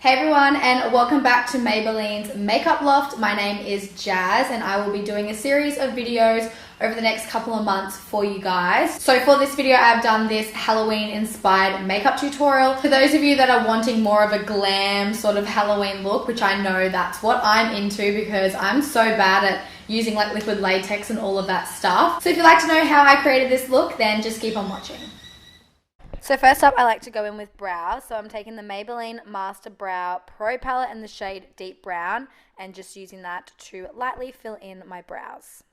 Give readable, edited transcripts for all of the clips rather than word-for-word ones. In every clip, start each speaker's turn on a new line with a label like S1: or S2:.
S1: Hey everyone, and welcome back to Maybelline's Makeup Loft. My name is Jazz and I will be doing a series of videos over the next couple of months for you guys. So for this video, I've done this Halloween inspired makeup tutorial. For those of you that are wanting more of a glam sort of Halloween look, which I know that's what I'm into because I'm so bad at using like liquid latex and all of that stuff. So if you'd like to know how I created this look, then just keep on watching. So first up, I like to go in with brow. So I'm taking the Maybelline Master Brow Pro Palette in the shade Deep Brown and just using that to lightly fill in my brows.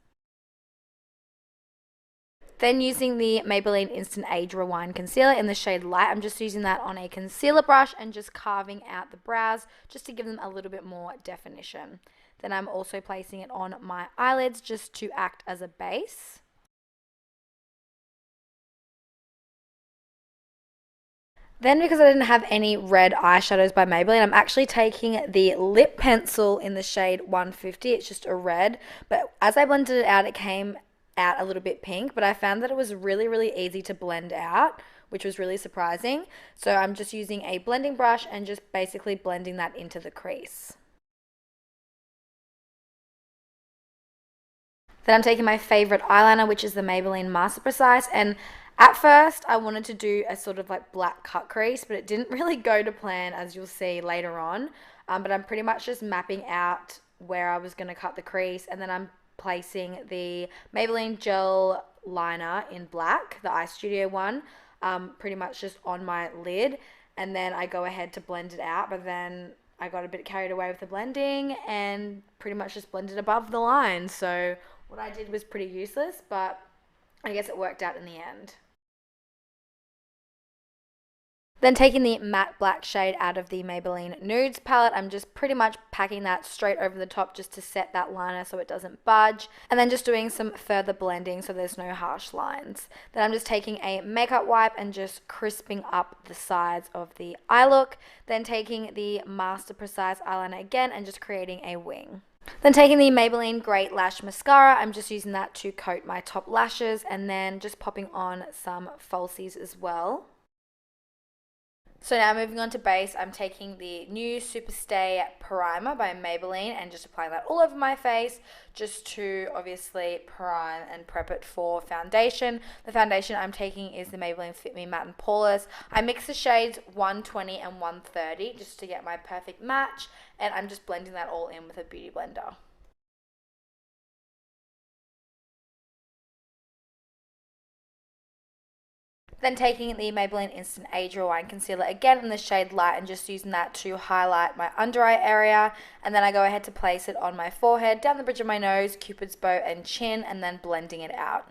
S1: Then using the Maybelline Instant Age Rewind Concealer in the shade Light, I'm just using that on a concealer brush and just carving out the brows just to give them a little bit more definition. Then I'm also placing it on my eyelids just to act as a base. Then because I didn't have any red eyeshadows by Maybelline, I'm actually taking the lip pencil in the shade 150. It's just a red, but as I blended it out, it came out a little bit pink, but I found that it was really easy to blend out, which was really surprising. So I'm just using a blending brush and just basically blending that into the crease. Then I'm taking my favorite eyeliner, which is the Maybelline Master Precise, and at first I wanted to do a sort of like black cut crease, but it didn't really go to plan, as you'll see later on. But I'm pretty much just mapping out where I was going to cut the crease, and then I'm placing the Maybelline Gel Liner in black, the Eye Studio one, pretty much just on my lid, and then I go ahead to blend it out, but then I got a bit carried away with the blending and pretty much just blended above the line. So what I did was pretty useless, but I guess it worked out in the end. Then taking the matte black shade out of the Maybelline Nudes palette, I'm just pretty much packing that straight over the top just to set that liner so it doesn't budge. And then just doing some further blending so there's no harsh lines. Then I'm just taking a makeup wipe and just crisping up the sides of the eye look. Then taking the Master Precise eyeliner again and just creating a wing. Then taking the Maybelline Great Lash Mascara, I'm just using that to coat my top lashes and then just popping on some falsies as well. So now moving on to base, I'm taking the new Superstay Primer by Maybelline and just applying that all over my face just to obviously prime and prep it for foundation. The foundation I'm taking is the Maybelline Fit Me Matte and Poreless. I mix the shades 120 and 130 just to get my perfect match, and I'm just blending that all in with a beauty blender. Then taking the Maybelline Instant Age Rewind Concealer again in the shade Light and just using that to highlight my under eye area. And then I go ahead to place it on my forehead, down the bridge of my nose, Cupid's bow and chin, and then blending it out.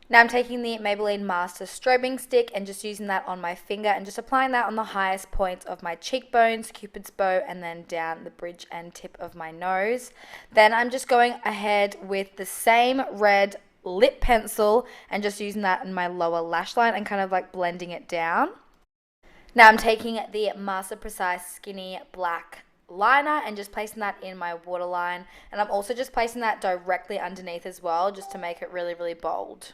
S1: Now I'm taking the Maybelline Master Strobing Stick and just using that on my finger and just applying that on the highest points of my cheekbones, Cupid's bow, and then down the bridge and tip of my nose. Then I'm just going ahead with the same red lip pencil and just using that in my lower lash line and kind of like blending it down. Now I'm taking the Master Precise Skinny Black liner and just placing that in my waterline, and I'm also just placing that directly underneath as well just to make it really bold.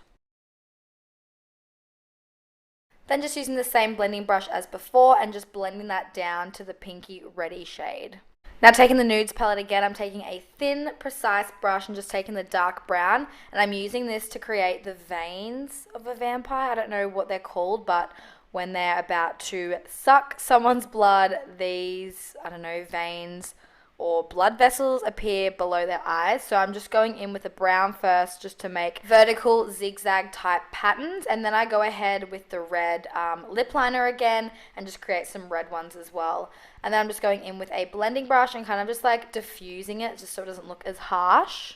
S1: Then just using the same blending brush as before and just blending that down to the pinky reddy shade. Now taking the Nudes palette again, I'm taking a thin, precise brush and just taking the dark brown, and I'm using this to create the veins of a vampire. I don't know what they're called, but when they're about to suck someone's blood, these, I don't know, veins or blood vessels appear below their eyes. So I'm just going in with a brown first just to make vertical zigzag type patterns, and then I go ahead with the red lip liner again and just create some red ones as well. And then I'm just going in with a blending brush and kind of just like diffusing it just so it doesn't look as harsh.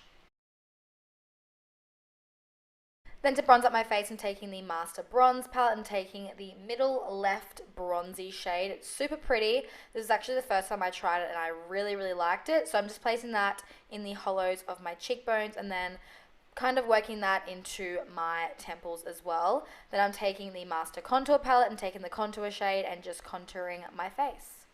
S1: Then to bronze up my face, I'm taking the Master Bronze palette and taking the middle left bronzy shade. It's super pretty. This is actually the first time I tried it and I really liked it. So I'm just placing that in the hollows of my cheekbones and then kind of working that into my temples as well. Then I'm taking the Master Contour palette and taking the contour shade and just contouring my face.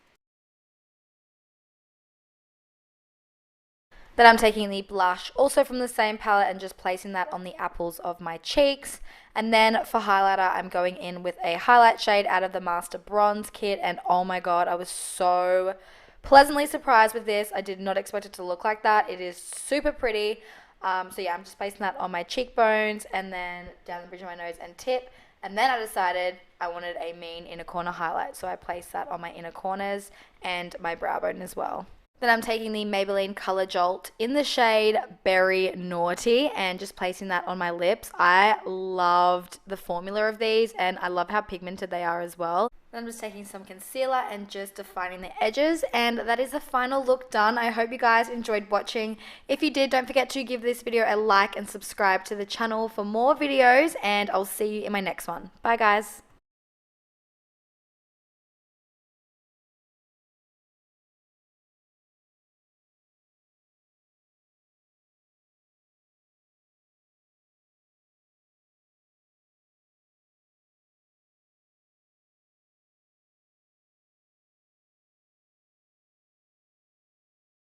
S1: Then I'm taking the blush also from the same palette and just placing that on the apples of my cheeks. And then for highlighter, I'm going in with a highlight shade out of the Master Bronze kit. And oh my god, I was so pleasantly surprised with this. I did not expect it to look like that. It is super pretty. So yeah, I'm just placing that on my cheekbones and then down the bridge of my nose and tip. And then I decided I wanted a mean inner corner highlight. So I placed that on my inner corners and my brow bone as well. Then I'm taking the Maybelline Color Jolt in the shade Berry Naughty and just placing that on my lips. I loved the formula of these and I love how pigmented they are as well. Then I'm just taking some concealer and just defining the edges, and that is the final look done. I hope you guys enjoyed watching. If you did, don't forget to give this video a like and subscribe to the channel for more videos, and I'll see you in my next one. Bye guys.